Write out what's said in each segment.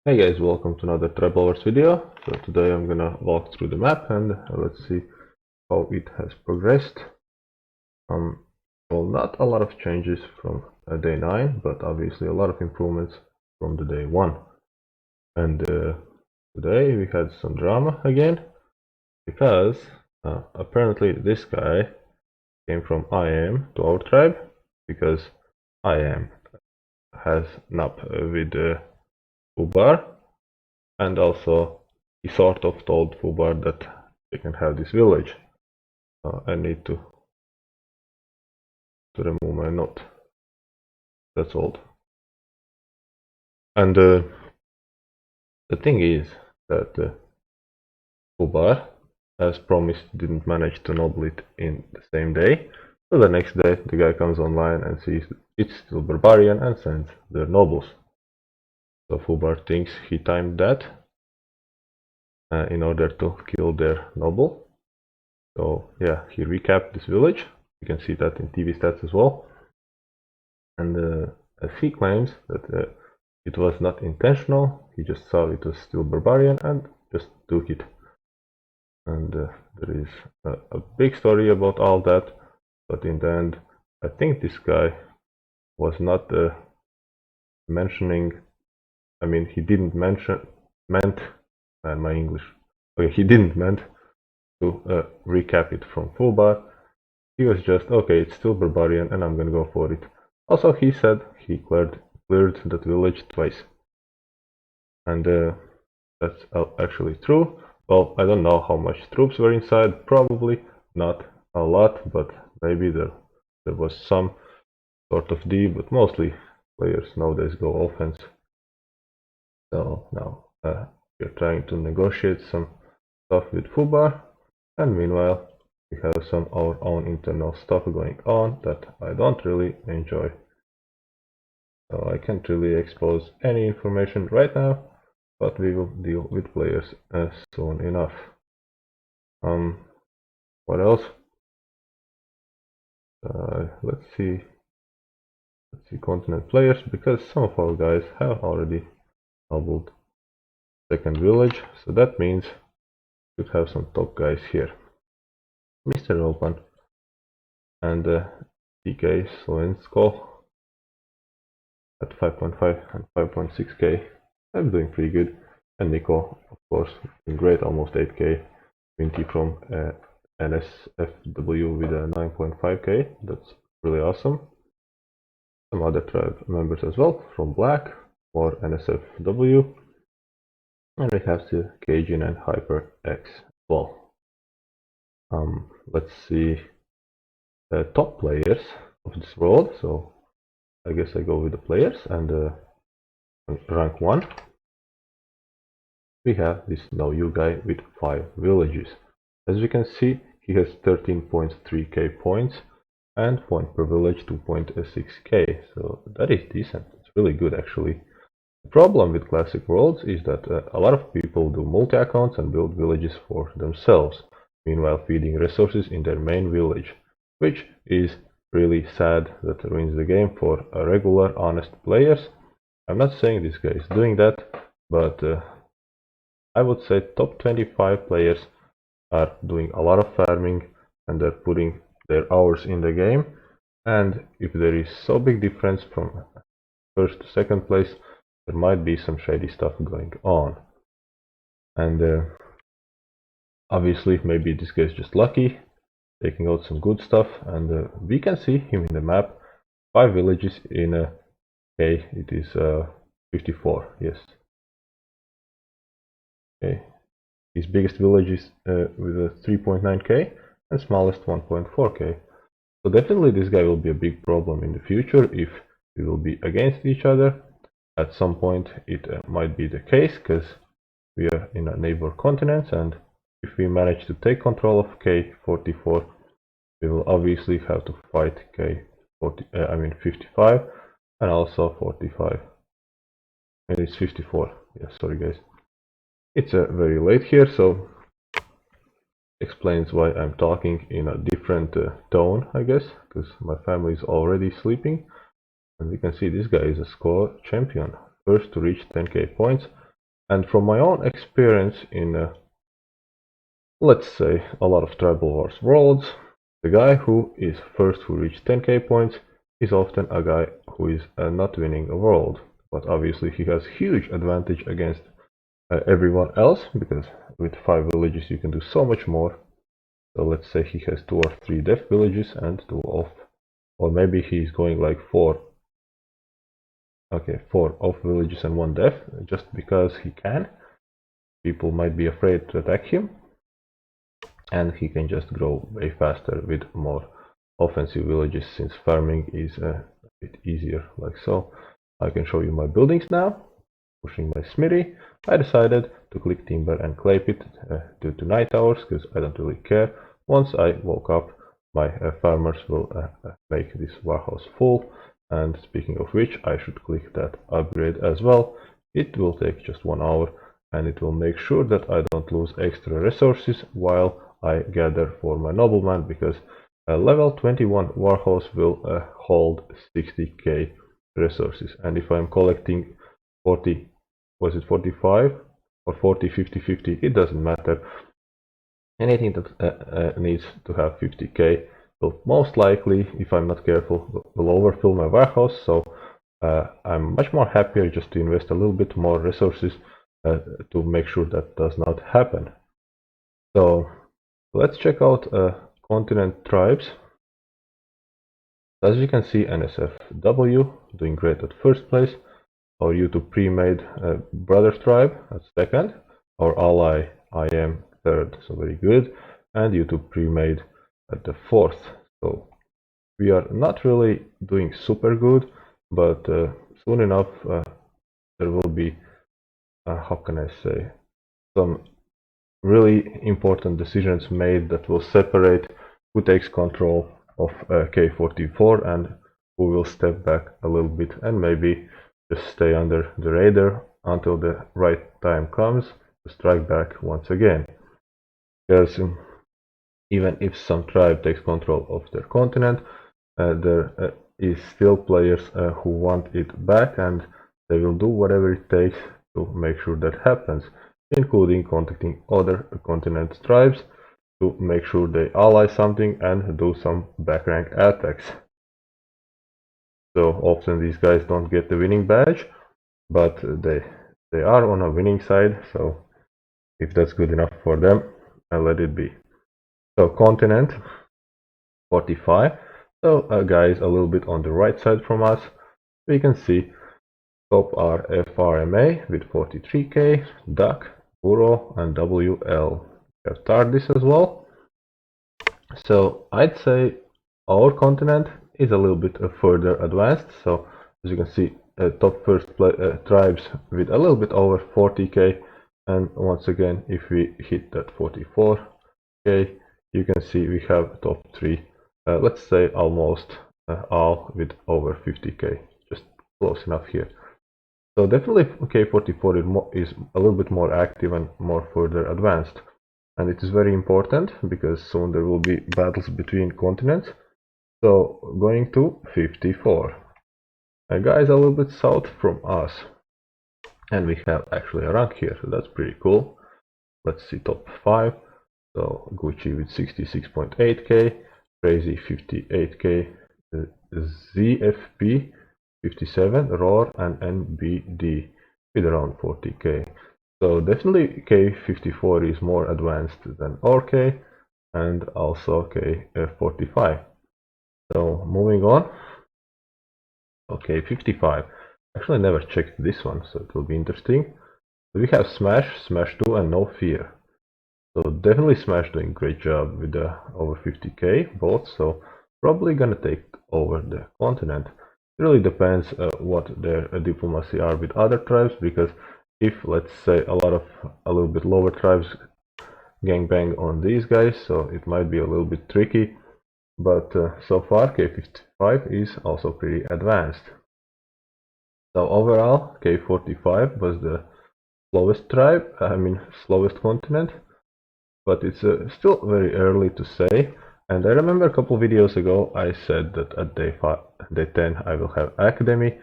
Hey guys, welcome to another Tribal video. So today I'm gonna walk through the map and let's see how it has progressed. Well, not a lot of changes from day 9, but obviously a lot of improvements from the day 1. And today we had some drama again because apparently this guy came from IAM to our tribe because IAM has NAP with Ubar. And also, he sort of told Fubar that they can have this village. I need to remove my note. That's old. And the thing is that Fubar, as promised, didn't manage to noble it in the same day. So the next day, the guy comes online and sees it's still barbarian and sends their nobles. So Fubar thinks he timed that in order to kill their noble. So yeah, he recapped this village. You can see that in TV stats as well. And as he claims that it was not intentional, he just saw it was still barbarian and just took it. And there is a big story about all that, but in the end, I think this guy was not mentioning. I mean, he didn't meant, and my English. Okay, he didn't meant to recap it from Fubar. He was just, okay, it's still barbarian and I'm gonna go for it. Also, he said he cleared that village twice. And that's actually true. Well, I don't know how much troops were inside, probably not a lot, but maybe there was some sort of D, but mostly players nowadays go offense. So now we're trying to negotiate some stuff with Fubar, and meanwhile we have some our own internal stuff going on that I don't really enjoy. So I can't really expose any information right now, but we will deal with players soon enough. What else? Let's see continent players, because some of our guys have already nobled second village, so that means we should have some top guys here. Mr. Open and DK Slovensko at 5.5 and 5.6k. I'm doing pretty good. And Nico, of course, doing great, almost 8k. Vinti from NSFW with a 9.5k. That's really awesome. Some other tribe members as well from Black or NSFW. And we have the Cajun and HyperX as well. Let's see the top players of this world. So I guess I go with the players, and rank 1 we have this Know You guy with 5 villages. As you can see, he has 13.3k points and point per village 2.6k, so that is decent. It's really good actually. The problem with Classic Worlds is that a lot of people do multi-accounts and build villages for themselves, meanwhile feeding resources in their main village, which is really sad. That ruins the game for regular, honest players. I'm not saying this guy is doing that, but I would say top 25 players are doing a lot of farming and they're putting their hours in the game. And if there is so big difference from first to second place, there might be some shady stuff going on. And obviously, maybe this guy is just lucky, taking out some good stuff. And we can see him in the map. 5 villages in a K. It is 54. Yes. Okay. His biggest village is with a 3.9k and smallest 1.4k. So definitely this guy will be a big problem in the future if we will be against each other. At some point it might be the case, because we are in a neighbor continents, and if we manage to take control of K44, we will obviously have to fight K40, 55 and also 45. And it's 54. Yeah, sorry guys. It's very late here, so explains why I'm talking in a different tone, I guess, because my family is already sleeping. And we can see this guy is a score champion, first to reach 10k points And from my own experience in let's say a lot of Tribal Wars worlds, the guy who is first who reaches 10k points is often a guy who is not winning a world, but obviously he has huge advantage against everyone else, because with 5 villages you can do so much more. So let's say he has 2 or 3 deaf villages and 2 off, or maybe he's going like 4 off villages and 1 deaf, just because he can. People might be afraid to attack him, and he can just grow way faster with more offensive villages, since farming is a bit easier, like so. I can show you my buildings now. Pushing my smithy, I decided to click timber and clay pit due to night hours, because I don't really care. Once I woke up, my farmers will make this warehouse full. And speaking of which, I should click that upgrade as well. It will take just 1 hour, and it will make sure that I don't lose extra resources while I gather for my nobleman, because a level 21 warehouse will hold 60k resources. And if I'm collecting 40, was it 45 or 40, 50, 50, it doesn't matter. Anything that needs to have 50k will most likely, if I'm not careful, will overfill my warehouse. So I'm much more happier just to invest a little bit more resources to make sure that does not happen. So let's check out continent tribes. As you can see, NSFW doing great at first place. Our YouTube pre-made brother tribe at second. Our ally IM third, so very good. And YouTube pre-made at the fourth. So we are not really doing super good, but soon enough there will be, how can I say, some really important decisions made that will separate who takes control of K44 and who will step back a little bit and maybe just stay under the radar until the right time comes to strike back once again. Because even if some tribe takes control of their continent, there is still players who want it back, and they will do whatever it takes to make sure that happens, including contacting other continent tribes to make sure they ally something and do some backrank attacks. So often these guys don't get the winning badge, but they are on a winning side, so if that's good enough for them, I'll let it be. So continent 45, so guys a little bit on the right side from us, we can see top are FRMA with 43k, Duck, Burrow and WL. We have TARDIS as well. So I'd say our continent is a little bit further advanced. So as you can see, top first tribes with a little bit over 40k, and once again if we hit that 44k, you can see we have top 3, let's say almost all with over 50k, just close enough here. So definitely K44 is a little bit more active and more further advanced, and it is very important because soon there will be battles between continents. So going to 54, a guy is a little bit south from us, and we have actually a rank here, so that's pretty cool. Let's see top 5. So Gucci with 66.8k, Crazy 58k, ZFP 57, Roar and NBD with around 40k. So definitely K54 is more advanced than our K, and also K45. So moving on. Okay, 55. Actually, I never checked this one, so it will be interesting. We have Smash, Smash 2 and No Fear. So definitely Smash doing great job with the over 50k both, so probably gonna take over the continent. It really depends what their diplomacy are with other tribes, because if let's say a little bit lower tribes gangbang on these guys, so it might be a little bit tricky, but so far K55 is also pretty advanced. So overall K45 was the slowest tribe, slowest continent, but it's still very early to say. And I remember a couple videos ago I said that at day 10 I will have Academy,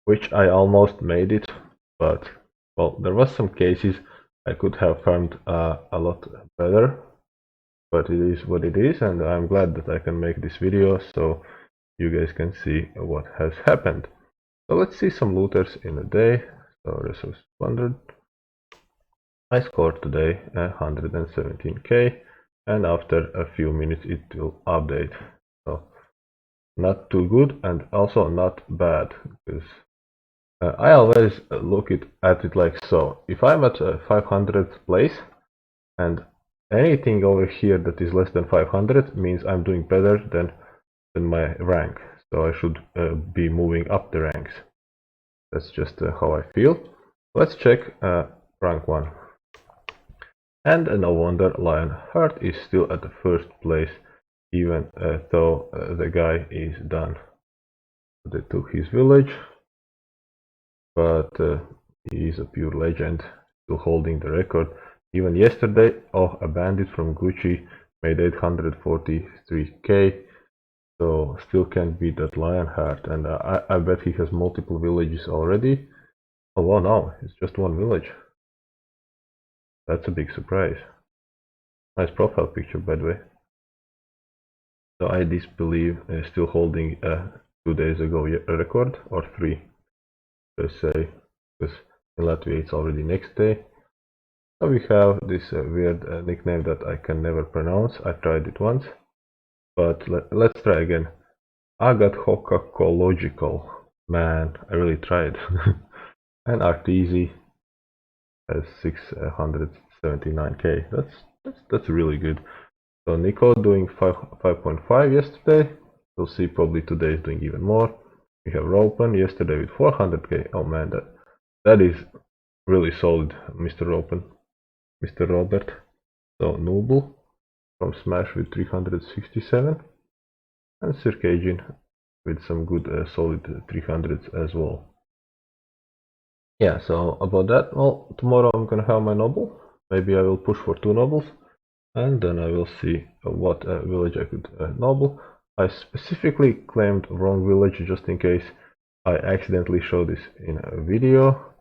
which I almost made it, but well, there was some cases I could have farmed a lot better, but it is what it is, and I'm glad that I can make this video so you guys can see what has happened. So let's see some looters in a day. So resource 100. I scored today 117k, and after a few minutes it will update. So not too good and also not bad, because I always look at it like so. If I'm at 500th place and anything over here that is less than 500 means I'm doing better than my rank. So I should be moving up the ranks. That's just how I feel. Let's check rank 1. And no wonder Lionheart is still at the first place, even though the guy is done. They took his village, but he is a pure legend, still holding the record. Even yesterday, a bandit from Gucci made 843k, so still can't beat that Lionheart, and I bet he has multiple villages already. Oh wow, no, it's just one village. That's a big surprise. Nice profile picture, by the way. So I disbelieve still holding 2 days ago record, or 3, let's say, because in Latvia it's already next day. So we have this weird nickname that I can never pronounce. I tried it once, but let's try again. Agathocological. Man, I really tried. And Arteezy has 679k. That's really good. So Nico doing 5.5 yesterday. We'll see probably today is doing even more. We have Ropen yesterday with 400k. Oh man, that is really solid, Mr. Ropen, Mr. Robert. So Noble from Smash with 367, and Circagian with some good solid 300s as well. Yeah, so about that, well, tomorrow I'm gonna have my noble. Maybe I will push for 2 nobles, and then I will see what village I could noble. I specifically claimed wrong village just in case I accidentally show this in a video,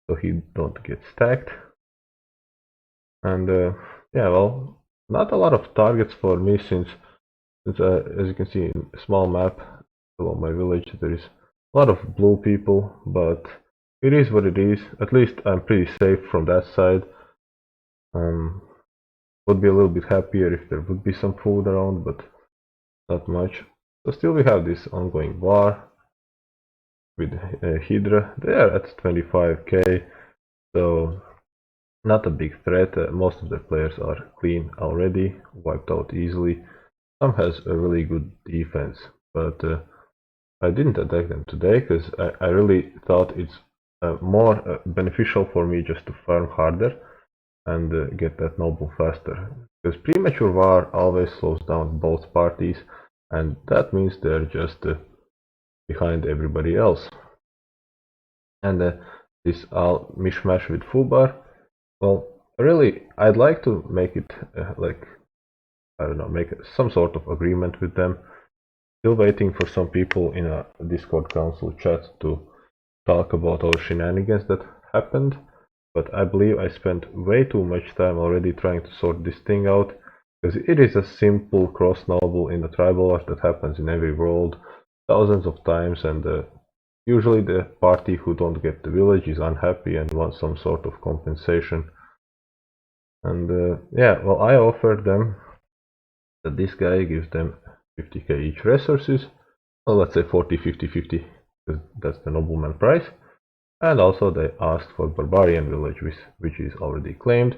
so he don't get stacked. And yeah, well, not a lot of targets for me since as you can see in a small map below my village there is a lot of blue people, but it is what it is. At least I'm pretty safe from that side. Would be a little bit happier if there would be some food around, but not much. So still we have this ongoing war with Hydra. They are at 25k, so not a big threat. Most of the players are clean already, wiped out easily. Some has a really good defense, but I didn't attack them today because I really thought it's more beneficial for me just to farm harder and get that noble faster. Because premature war always slows down both parties, and that means they're just behind everybody else. And this all mishmash with Fubar, well, really, I'd like to make it like, I don't know, make some sort of agreement with them. Still waiting for some people in a Discord council chat to talk about all shenanigans that happened, but I believe I spent way too much time already trying to sort this thing out, because it is a simple cross noble in the tribal wars that happens in every world thousands of times, and usually the party who don't get the village is unhappy and wants some sort of compensation. And yeah, well, I offered them that this guy gives them 50k each resources, well, let's say 40, 50, 50, because that's the nobleman price. And also they asked for Barbarian village, which is already claimed.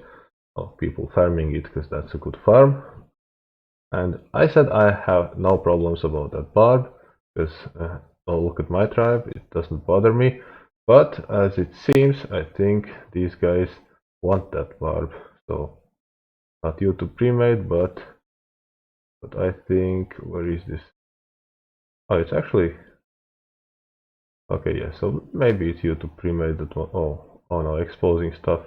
Oh, people farming it because that's a good farm. And I said I have no problems about that barb, because oh, look at my tribe, it doesn't bother me. But as it seems, I think these guys want that barb. So not YouTube pre-made, but I think, where is this? Oh, it's actually, okay, yeah, so maybe it's YouTube pre-made that one. Oh no, exposing stuff.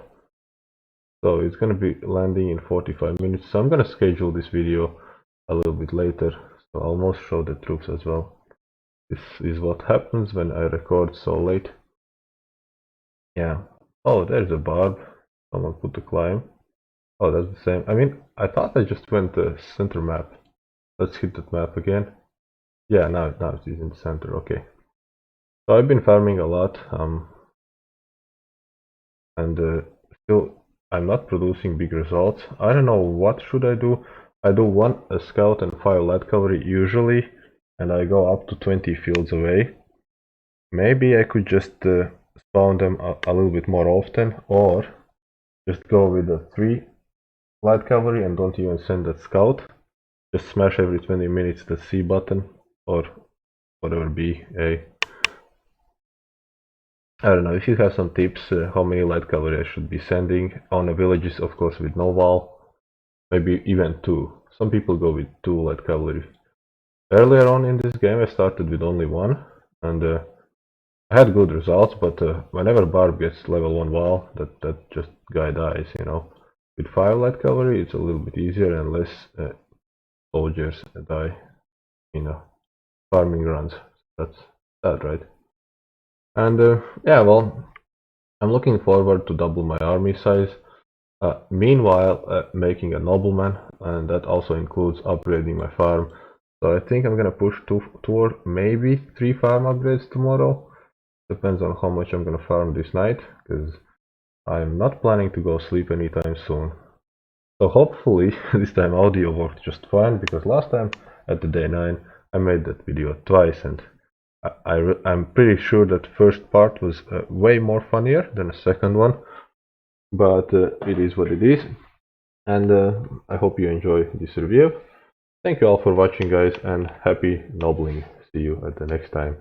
So it's gonna be landing in 45 minutes. So I'm gonna schedule this video a little bit later. So I'll almost show the troops as well. This is what happens when I record so late. Yeah, Oh, there's a barb. Someone put the climb. Oh, that's the same. I mean, I thought I just went the center map. Let's hit that map again. Yeah, now it's in the center. Okay. So I've been farming a lot, and still I'm not producing big results. I don't know what should I do. I do one scout and 5 lead cavalry usually, and I go up to 20 fields away. Maybe I could just spawn them a little bit more often, or just go with the 3 light cavalry and don't even send that scout. Just smash every 20 minutes the C button, or whatever B, A. I don't know if you have some tips how many light cavalry I should be sending on the villages, of course with no wall. Maybe even 2. Some people go with 2 light cavalry. Earlier on in this game I started with only 1, and I had good results, but whenever Barb gets level 1 wall, that just guy dies, you know. With 5 light cavalry it's a little bit easier and less soldiers die, you know, farming runs. That's that, right? And yeah, well, I'm looking forward to double my army size. Meanwhile, making a nobleman, and that also includes upgrading my farm. So I think I'm gonna push two or maybe 3 farm upgrades tomorrow. Depends on how much I'm gonna farm this night, because I'm not planning to go sleep anytime soon. So hopefully this time audio worked just fine, because last time at the day 9 I made that video twice, and I'm pretty sure that first part was way more funnier than the second one, but it is what it is, and I hope you enjoy this review. Thank you all for watching, guys, and happy nobling. See you at the next time.